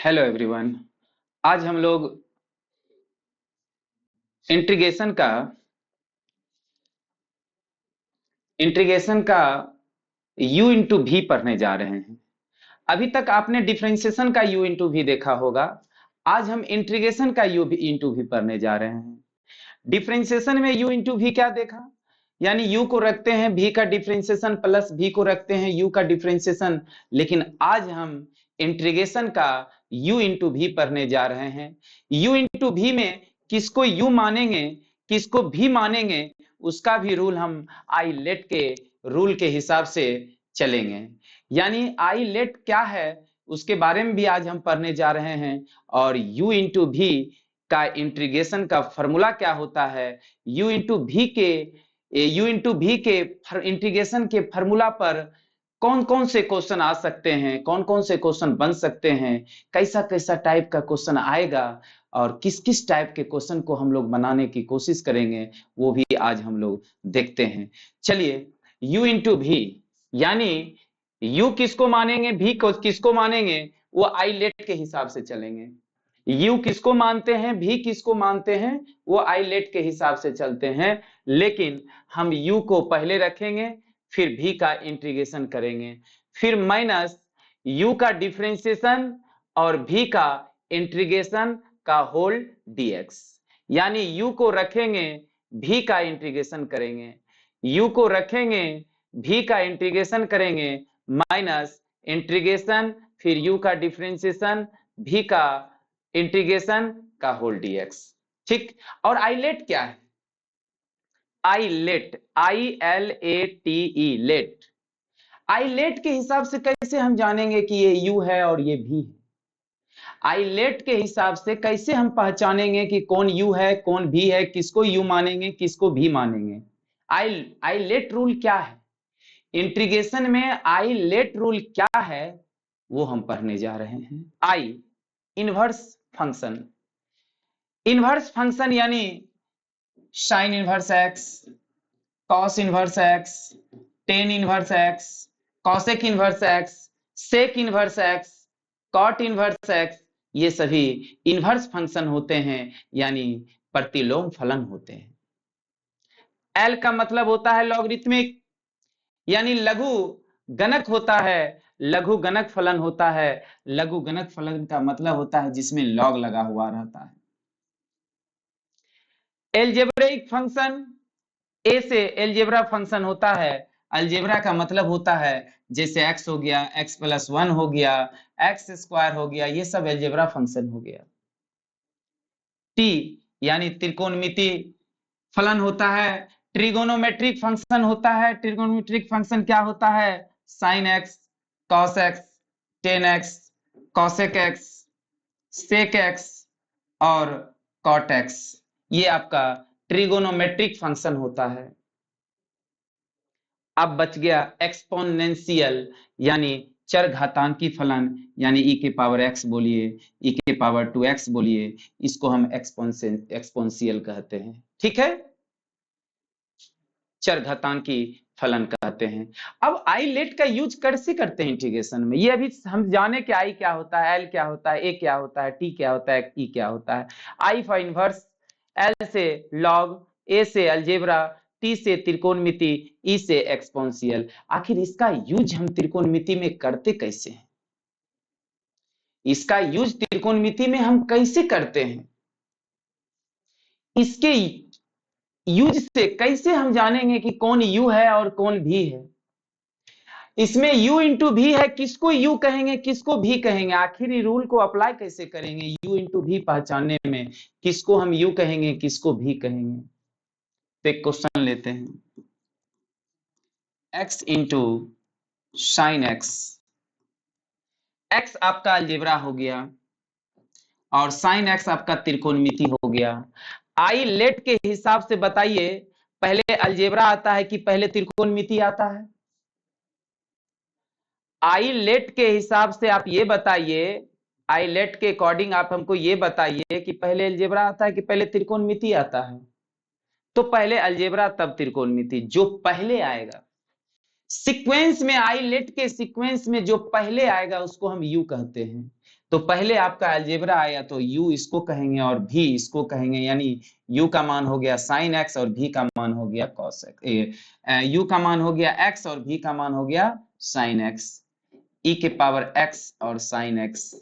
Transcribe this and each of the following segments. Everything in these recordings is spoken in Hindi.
Hello everyone. आज हम लोग इंटीग्रेशन का u इंटू भी पढ़ने जा रहे हैं। अभी तक आपने डिफरेंशिएशन का u इंटू भी देखा होगा। आज हम इंटीग्रेशन का u इंटू भी पढ़ने जा रहे हैं। डिफरेंशिएशन में u इंटू भी क्या देखा, यानी u को रखते हैं v का डिफरेंशिएशन प्लस v को रखते हैं u का डिफरेंशिएशन। लेकिन आज हम इंटीग्रेशन का u इंटू भी पढ़ने जा रहे हैं। u इंटू भी में किसको u मानेंगे किसको भी मानेंगे उसका भी रूल हम आई लेट के रूल के हिसाब से चलेंगे। यानी आई लेट क्या है उसके बारे में भी आज हम पढ़ने जा रहे हैं। और u इंटू भी का इंटीग्रेशन का फॉर्मूला क्या होता है, u इंटू भी के इंटीग्रेशन के फॉर्मूला पर कौन कौन से क्वेश्चन आ सकते हैं, कौन कौन से क्वेश्चन बन सकते हैं, कैसा कैसा टाइप का क्वेश्चन आएगा और किस किस टाइप के क्वेश्चन को हम लोग बनाने की कोशिश करेंगे, वो भी आज हम लोग देखते हैं। चलिए, u इंटू भी यानी u किसको मानेंगे भी को किसको मानेंगे, वो आई लेट के हिसाब से चलेंगे। u किसको मानते हैं भी किसको मानते हैं, वो आई लेट के हिसाब से चलते हैं। लेकिन हम u को पहले रखेंगे, फिर v का इंटीग्रेशन करेंगे, फिर माइनस u का डिफरेंशिएशन और v का इंटीग्रेशन का होल dx। यानी u को रखेंगे v का इंटीग्रेशन करेंगे, u को रखेंगे v का इंटीग्रेशन करेंगे माइनस इंटीग्रेशन फिर u का डिफरेंशिएशन v का इंटीग्रेशन का होल dx। ठीक। और आइलेट क्या है, आइलेट ILATE लेट। आइलेट के हिसाब से कैसे हम जानेंगे कि ये u है और ये भी है। आइलेट के हिसाब से कैसे हम पहचानेंगे कि कौन u है कौन भी है, किसको u मानेंगे किसको भी मानेंगे। आइलेट रूल क्या है, इंटीग्रेशन में आइलेट रूल क्या है वो हम पढ़ने जा रहे हैं। I inverse function, inverse function यानी sine inverse X, cos inverse X, tan inverse X, cosec inverse X, sec inverse X, cot inverse X, ये सभी इनवर्स फंक्शन होते हैं यानी प्रतिलोम फलन होते हैं। एल का मतलब होता है लॉगरिथमिक यानी लघु गणक होता है, लघु गणक फलन होता है। लघु गणक फलन का मतलब होता है जिसमें लॉग लगा हुआ रहता है। एलजेब्रिक फंक्शन, ए से एलजेब्रा फंक्शन होता है। अलजेब्रा का मतलब होता है जैसे x हो गया, x प्लस 1 हो गया, x स्क्वायर हो गया, ये सब एलजेब्रा फंक्शन हो गया। टी यानी त्रिकोणमिति फलन होता है। ट्रिगोनोमेट्रिक फंक्शन होता है। ट्रिगोनोमेट्रिक फंक्शन क्या होता है, sine x, cos x, tan x, cosec x, sec x और कॉट एक्स, ये आपका ट्रिगोनोमेट्रिक फंक्शन होता है। अब बच गया एक्सपोनेंशियल यानी चरघातांकी फलन, यानी e के पावर x बोलिए, e के पावर 2x बोलिए, इसको हम एक्सपोनेंशियल कहते हैं। ठीक है, चरघातांकी फलन कहते हैं। अब आई लेट का यूज कैसे करते हैं इंटीग्रेशन में, ये अभी हम जाने कि आई क्या होता है, एल क्या होता है, ए क्या होता है, टी क्या होता है, ई क्या होता है। आई फॉर इनवर्स, एल से लॉग, ए से अलजेब्रा, टी से त्रिकोणमिति, ई से एक्सपोनेंशियल। आखिर इसका यूज हम त्रिकोणमिति में करते कैसे हैं, इसका यूज त्रिकोणमिति में हम कैसे करते हैं, इसके यूज से कैसे हम जानेंगे कि कौन u है और कौन भी है। इसमें u इंटू भी है, किसको u कहेंगे किसको भी कहेंगे, आखिर रूल को अप्लाई कैसे करेंगे u इंटू भी पहचानने में, किसको हम u कहेंगे किसको भी कहेंगे। तो एक क्वेश्चन लेते हैं, x into sine x, x आपका अलजेब्रा हो गया और साइन एक्स आपका त्रिकोणमिति हो गया। आई लेट के हिसाब से बताइए पहले अलजेब्रा आता है कि पहले त्रिकोणमिति आता है। आई लेट के हिसाब से आप ये बताइए, आई लेट के अकॉर्डिंग आप हमको ये बताइए कि पहले अलजेब्रा आता है कि पहले त्रिकोणमिति आता है। तो पहले अलजेब्रा तब त्रिकोणमिति, जो पहले आएगा। सीक्वेंस में आइलेट के सीक्वेंस में जो पहले आएगा उसको हम यू कहते हैं। तो पहले आपका अलजेब्रा आया तो यू इसको कहेंगे और भी इसको कहेंगे, यानी यू का मान हो गया साइन एक्स और भी का मान हो गया कॉस एक्स। यू का मान हो गया एक्स और भी का मान हो गया साइन एक्स, ई के पावर एक्स और साइन एक्स।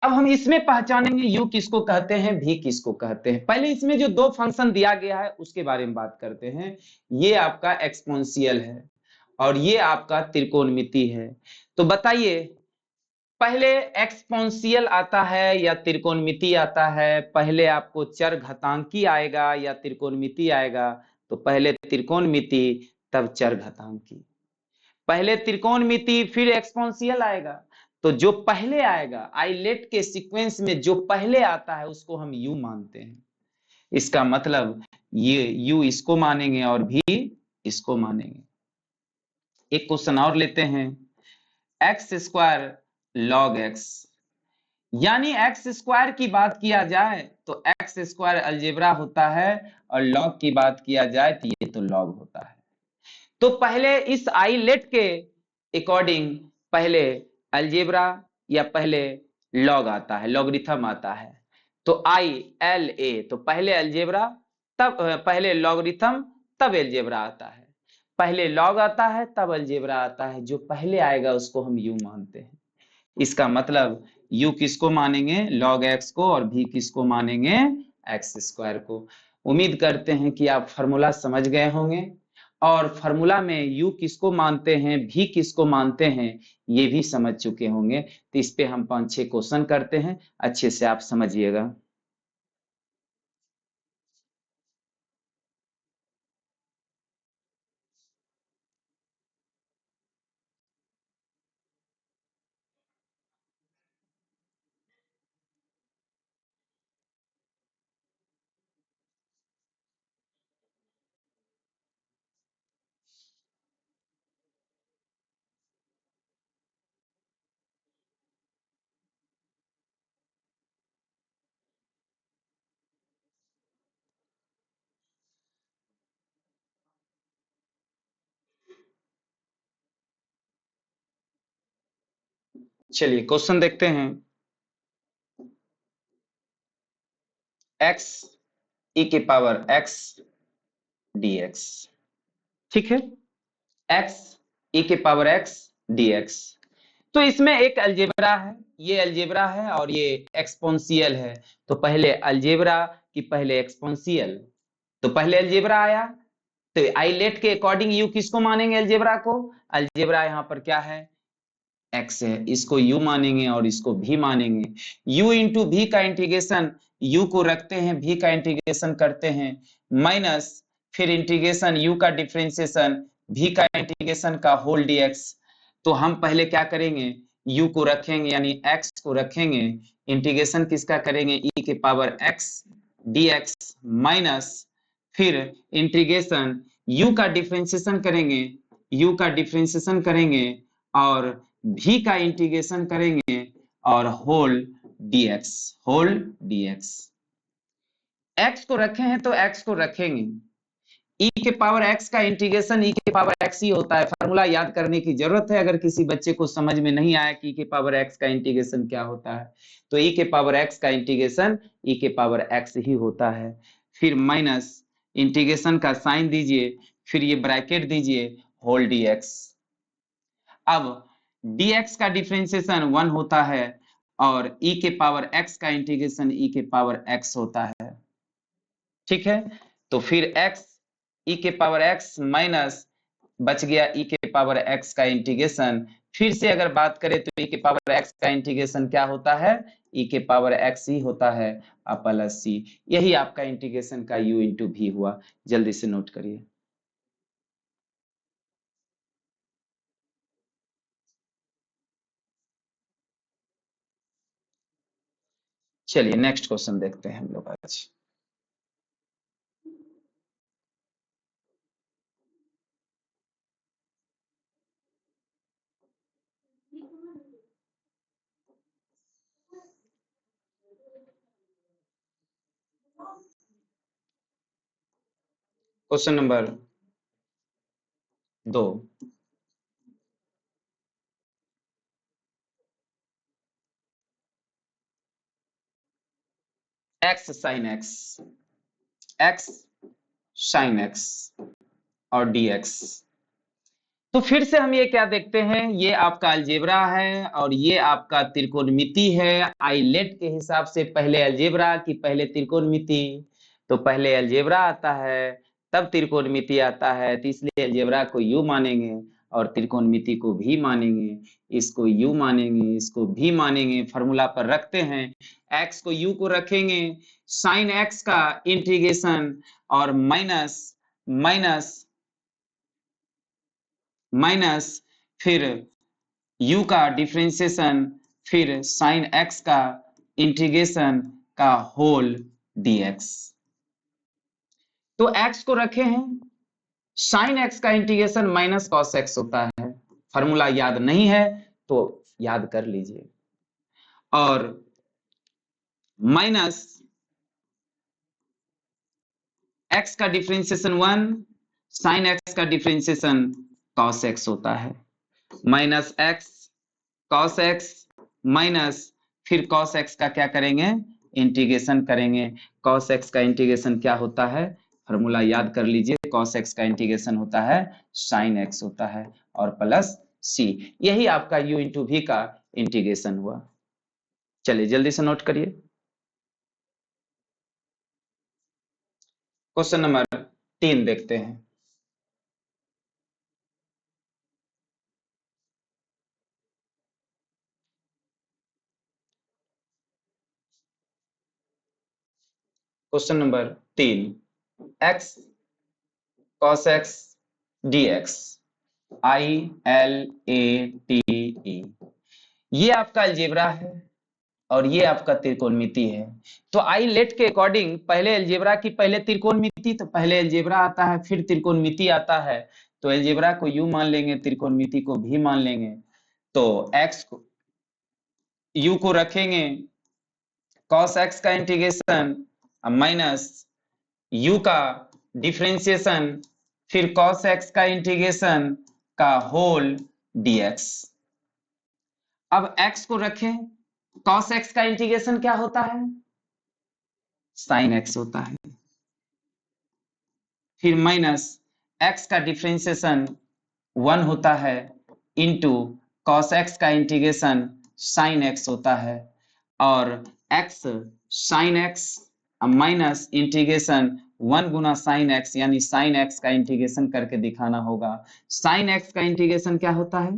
अब हम इसमें पहचानेंगे यू किसको कहते हैं, भी किसको कहते हैं। पहले इसमें जो दो फंक्शन दिया गया है उसके बारे में बात करते हैं। ये आपका एक्सपोनेंशियल है और ये आपका त्रिकोणमिति है। तो बताइए पहले एक्सपोनेंशियल आता है या त्रिकोणमिति आता है, पहले आपको चर घातांकी आएगा या त्रिकोणमिति आएगा? तो पहले त्रिकोणमिति तब चर घातांकी, पहले त्रिकोणमिति फिर एक्सपोनेंशियल आएगा। तो जो पहले आएगा आइलेट के सीक्वेंस में जो पहले आता है उसको हम यू मानते हैं। इसका मतलब ये यू इसको मानेंगे और भी इसको मानेंगे। एक क्वेश्चन और लेते हैं, एक्स स्क्वायर लॉग एक्स, यानी एक्स स्क्वायर की बात किया जाए तो एक्स स्क्वायर अलजेब्रा होता है और लॉग की बात किया जाए तो ये तो लॉग होता है। तो पहले इस आइलेट के अकॉर्डिंग पहले अलजेब्रा या पहले लॉग आता है, लॉगरिथम आता है। तो आई एल ए, तो पहले अलजेब्रा तब पहले लॉगरिथम तब अलजेब्रा आता है, पहले लॉग आता है तब अलजेब्रा आता है। जो पहले आएगा उसको हम यू मानते हैं। इसका मतलब यू किसको मानेंगे, लॉग एक्स को, और भी किसको मानेंगे, एक्स स्क्वायर को। उम्मीद करते हैं कि आप फॉर्मूला समझ गए होंगे और फॉर्मूला में यू किसको मानते हैं भी किसको मानते हैं ये भी समझ चुके होंगे। तो इस पे हम 5-6 क्वेश्चन करते हैं, अच्छे से आप समझिएगा। चलिए क्वेश्चन देखते हैं। एक्स ई के पावर एक्स dx, ठीक है, एक्स ई के पावर एक्स dx। तो इसमें एक अलजेब्रा है, ये अलजेब्रा है और ये एक्सपोनेंशियल है। तो पहले अलजेब्रा की पहले एक्सपोनेंशियल, तो पहले अलजेब्रा आया तो आइलेट के अकॉर्डिंग यू किसको मानेंगे, अलजेब्रा को। अलजेब्रा यहाँ पर क्या है, एक्स है, इसको यू मानेंगे और इसको भी मानेंगे। यू इंटू भी का इंटीग्रेशन, यू को रखते हैं भी का इंटीग्रेशन करते हैं, माइनस फिर इंटीग्रेशन यू का डिफरेंशिएशन भी का इंटीग्रेशन का होल डीएक्स। तो हम पहले क्या करेंगे, यू को रखेंगे यानी एक्स को रखेंगे, इंटीग्रेशन किसका करेंगे, ई के पावर एक्स डीएक्स, माइनस फिर इंटीग्रेशन यू का डिफरेंशिएशन करेंगे, यू का डिफरेंशिएशन करेंगे और भी का इंटीग्रेशन करेंगे और whole dx, whole dx. X को रखे हैं तो एक्स को रखेंगे, ई के पावर एक्स का इंटीग्रेशन ई के पावर एक्स ही होता है। फार्मूला याद करने की जरूरत है, अगर किसी बच्चे को समझ में नहीं आया कि ई के पावर एक्स का इंटीग्रेशन क्या होता है, तो ई के पावर एक्स का इंटीग्रेशन ई के पावर एक्स ही होता है। फिर माइनस इंटीग्रेशन का साइन दीजिए, फिर ये ब्रैकेट दीजिए, होल डीएक्स। अब dx का डिफरेंशिएशन 1 होता है और e के पावर x का इंटीग्रेशन e के पावर x होता है, ठीक है। तो फिर x e के पावर x माइनस बच गया e के पावर x का इंटीग्रेशन। फिर से अगर बात करें तो e के पावर x का इंटीग्रेशन क्या होता है, e के पावर x ही होता है प्लस c। यही आपका इंटीग्रेशन का u इंटू भी हुआ, जल्दी से नोट करिए। चलिए नेक्स्ट क्वेश्चन देखते हैं हम लोग आज। Question number 2 x sine x sine x और dx। तो फिर से हम ये क्या देखते हैं, ये आपका अलजेब्रा है और ये आपका त्रिकोणमिति है। आइलेट के हिसाब से पहले अलजेब्रा की पहले त्रिकोणमिति, तो पहले अलजेब्रा आता है तब त्रिकोणमिति आता है, तो इसलिए अलजेब्रा को यू मानेंगे और त्रिकोणमिति को भी मानेंगे। इसको यू मानेंगे, इसको भी मानेंगे, फॉर्मूला पर रखते हैं। x को u को रखेंगे, साइन x का इंटीग्रेशन और माइनस माइनस माइनस फिर u का डिफरेंशिएशन, फिर साइन x का इंटीग्रेशन का होल dx। तो x को रखे हैं, साइन x का इंटीग्रेशन माइनस कॉस x होता है। फॉर्मूला याद नहीं है तो याद कर लीजिए। और माइनस x का डिफरेंशिएशन 1, साइन x का डिफरेंशिएशन कॉस x होता है। Minus x cos x minus फिर cos x का क्या करेंगे, इंटीग्रेशन करेंगे। cos x का इंटीग्रेशन क्या होता है, फॉर्मूला याद कर लीजिए। cos x का इंटीग्रेशन होता है sin x होता है और प्लस c। यही आपका u इंटू v का इंटीग्रेशन हुआ। चलिए जल्दी से नोट करिए। क्वेश्चन नंबर 3 देखते हैं। Question number 3, x cos x dx ILATE, ये आपका अलजेब्रा है और ये आपका त्रिकोणमिति है। तो आइलेट के अकॉर्डिंग पहले अलजेब्रा की पहले त्रिकोणमिति, तो पहले अलजेब्रा आता है फिर त्रिकोणमिति आता है। तो अलजेब्रा को u मान लेंगे, त्रिकोणमिति को भी मान लेंगे। तो x को u को रखेंगे, cos x का इंटीग्रेशन माइनस u का डिफरेंशिएशन, फिर cos x का इंटीग्रेशन का होल dx। अब x को रखें, cos x का इंटीग्रेशन क्या होता है, sin x होता है। फिर माइनस x का डिफरेंशिएशन 1 होता है इंटू cos x का इंटीग्रेशन sin x होता है। और x sin x minus integration 1 गुना sin x, यानी sin x का इंटीग्रेशन करके दिखाना होगा। sin x का इंटीग्रेशन क्या होता है,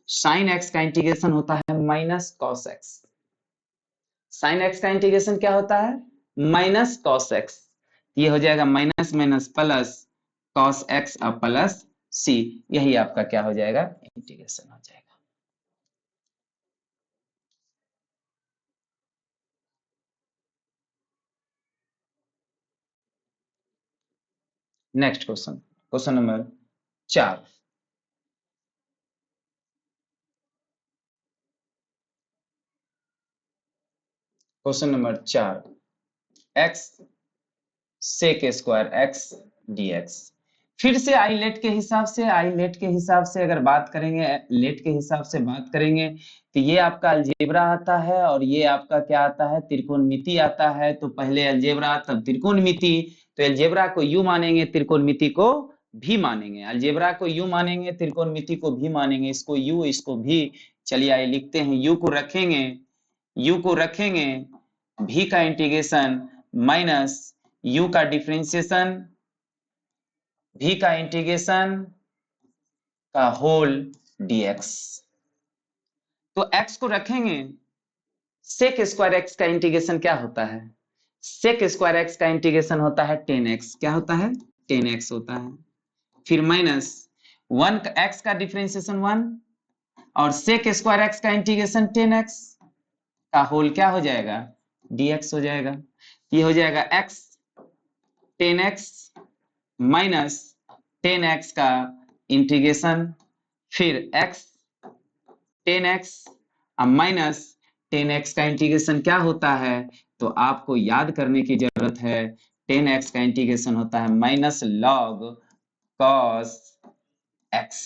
sin x का इंटीग्रेशन होता है minus cos x। sin x का इंटीग्रेशन क्या होता है, माइनस cos x। ये हो जाएगा minus minus plus cos x और प्लस c। यही आपका क्या हो जाएगा, इंटीग्रेशन हो जाएगा। Next question, question number 4। Question number 4, x sec square x dx। फिर से आइलेट के हिसाब से, आइलेट के हिसाब से अगर बात करेंगे, लेट के हिसाब से बात करेंगे, तो ये आपका अलजेब्रा आता है और ये आपका क्या आता है, त्रिकोणमिति आता है। तो पहले अलजेब्रा तब त्रिकोणमिति, तो अलजेब्रा को यू मानेंगे, त्रिकोणमिति को भी मानेंगे। अलजेब्रा को यू मानेंगे, त्रिकोणमिति को भी मानेंगे। इसको यू, इसको भी। चलिए आइए लिखते हैं, यू को रखेंगे, यू को रखेंगे, भी का इंटीग्रेशन माइनस u का डिफरेंशिएशन, v का इंटीग्रेशन का होल dx। तो x को रखेंगे, sec स्क्वायर x का इंटीग्रेशन क्या होता है, sec स्क्वायर x का इंटीग्रेशन होता है 10x। क्या होता है, 10x होता है। फिर माइनस 1 x का डिफरेंशिएशन 1 और sec स्क्वायर x का इंटीग्रेशन 10x का होल क्या हो जाएगा, dx हो जाएगा। ये हो जाएगा x 10x माइनस 10x का इंटीग्रेशन, फिर x 10x माइनस 10x का इंटीग्रेशन क्या होता है, तो आपको याद करने की जरूरत है। 10x का इंटीग्रेशन होता है minus log cos X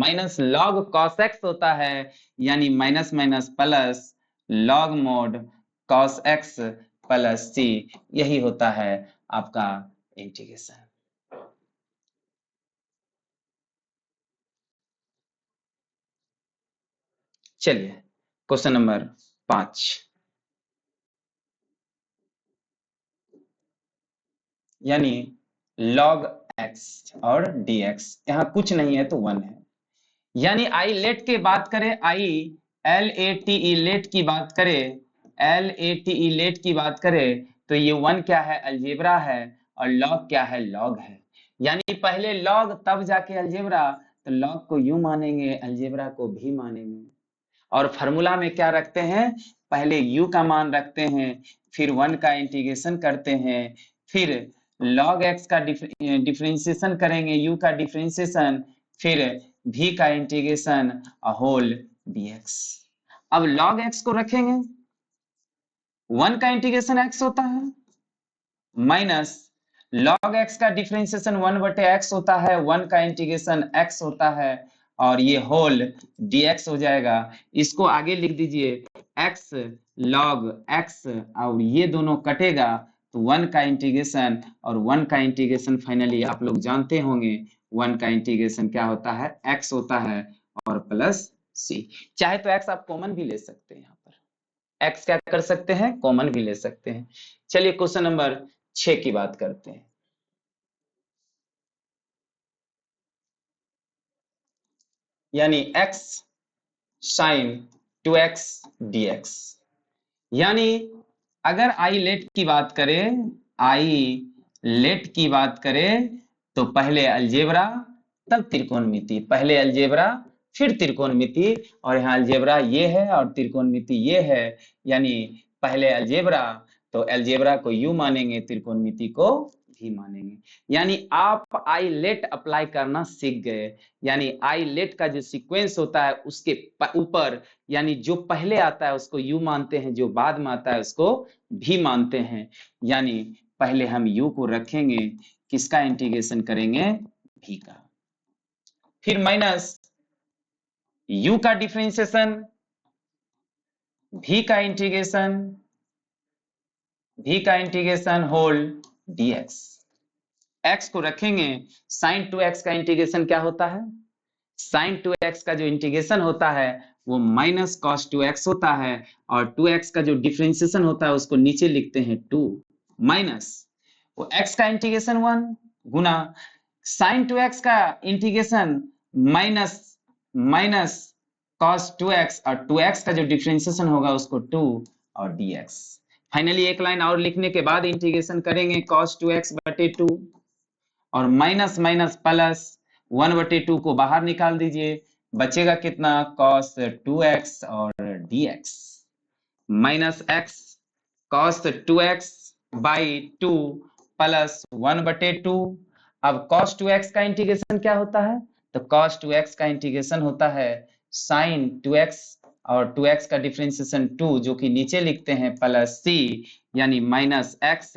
minus log cos X होता है, यानी minus minus plus log mod cos X plus C, यही होता है आपका इंटीग्रेशन। चलिए क्वेश्चन नंबर 5, यानी log x और dx, यहाँ कुछ नहीं है तो 1 है, यानी आई लेट की बात करें, आई LATE लेट की बात करें, LATE लेट की बात करें तो ये 1 क्या है, अलजेब्रा है, और log क्या है, log है, यानी पहले log तब जाके अलजेब्रा, तो log को यूं मानेंगे, अलजेब्रा को भी मानेंगे, और फार्मूला में क्या रखते हैं, पहले u का मान रखते हैं, फिर 1 का इंटीग्रेशन करते हैं, फिर log x का डिफरेंशिएशन करेंगे, u का डिफरेंशिएशन, फिर v का इंटीग्रेशन होल dx। अब log x को रखेंगे, 1 का इंटीग्रेशन x होता है, माइनस log x का डिफरेंशिएशन 1/x होता है, 1 का इंटीग्रेशन x होता है, और ये होल dx हो जाएगा। इसको आगे लिख दीजिए, x log x, और ये दोनों कटेगा तो 1 का इंटीग्रेशन और 1 का इंटीग्रेशन, फाइनली आप लोग जानते होंगे 1 का इंटीग्रेशन क्या होता है, x होता है, और प्लस c। चाहे तो x आप कॉमन भी ले सकते हैं, यहाँ पर x क्या कर सकते हैं, कॉमन भी ले सकते हैं। चलिए क्वेश्चन नंबर 6 की बात करते हैं, यानी x sin 2x dx, यानी अगर आई लेट की बात करें, आई लेट की बात करें तो पहले अलजेब्रा तब त्रिकोणमिति, पहले अलजेब्रा फिर त्रिकोणमिति, और यहाँ अलजेब्रा ये है और त्रिकोणमिति ये है, यानी पहले अलजेब्रा, तो अलजेब्रा को यू मानेंगे, त्रिकोणमिति को भी मानेंगे, यानी आप आई लेट अप्लाई करना सीख गए, यानी आई लेट का जो सीक्वेंस होता है उसके ऊपर, यानी जो पहले आता है उसको यू मानते हैं, जो बाद में आता है उसको भी मानते हैं, यानी पहले हम यू को रखेंगे, किसका इंटीग्रेशन करेंगे, भी का, फिर माइनस यू का डिफरेंशिएशन, भी का इंटीग्रेशन, भी का इंटीग्रेशन होल dx, x को रखेंगे, sin 2x का इंटीग्रेशन क्या होता है, sin 2x का जो इंटीग्रेशन होता है वो माइनस cos 2x होता है, और 2x का जो डिफरेंशिएशन होता है उसको नीचे लिखते हैं 2, माइनस वो x का इंटीग्रेशन 1 गुना sin 2x का इंटीग्रेशन माइनस cos 2x, और 2x का जो डिफरेंशिएशन होगा उसको 2 और dx। फाइनली एक लाइन और लिखने के बाद इंटीग्रेशन करेंगे cos 2x बटे 2, और माइनस माइनस प्लस 1/2 को बाहर निकाल दीजिए, बचेगा कितना, cos 2x और dx, minus x cos 2x by 2 plus 1/2। अब cos 2x का इंटीग्रेशन क्या होता है, तो cos 2x का इंटीग्रेशन होता है sin 2x, और 2x का डिफरेंशिएशन 2, जो कि नीचे लिखते हैं, प्लस c, यानी माइनस x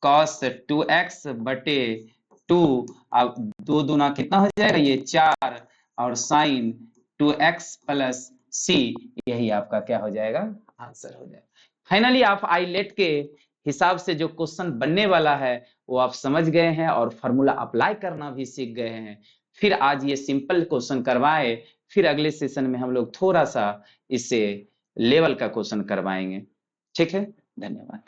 cos 2x बटे 2, अब 2 दूना कितना हो जाएगा, ये 4, और sin 2x प्लस c, यही आपका क्या हो जाएगा, आंसर हो जाएगा। फाइनली आप आई लेट के हिसाब से जो क्वेश्चन बनने वाला है वो आप समझ गए हैं, और फार्मूला अप्लाई करना भी सीख गए हैं। फिर आज ये सिंपल क्वेश्चन करवाए, फिर अगले सेशन में हम लोग थोड़ा सा इससे लेवल का क्वेश्चन करवाएंगे। ठीक है, धन्यवाद।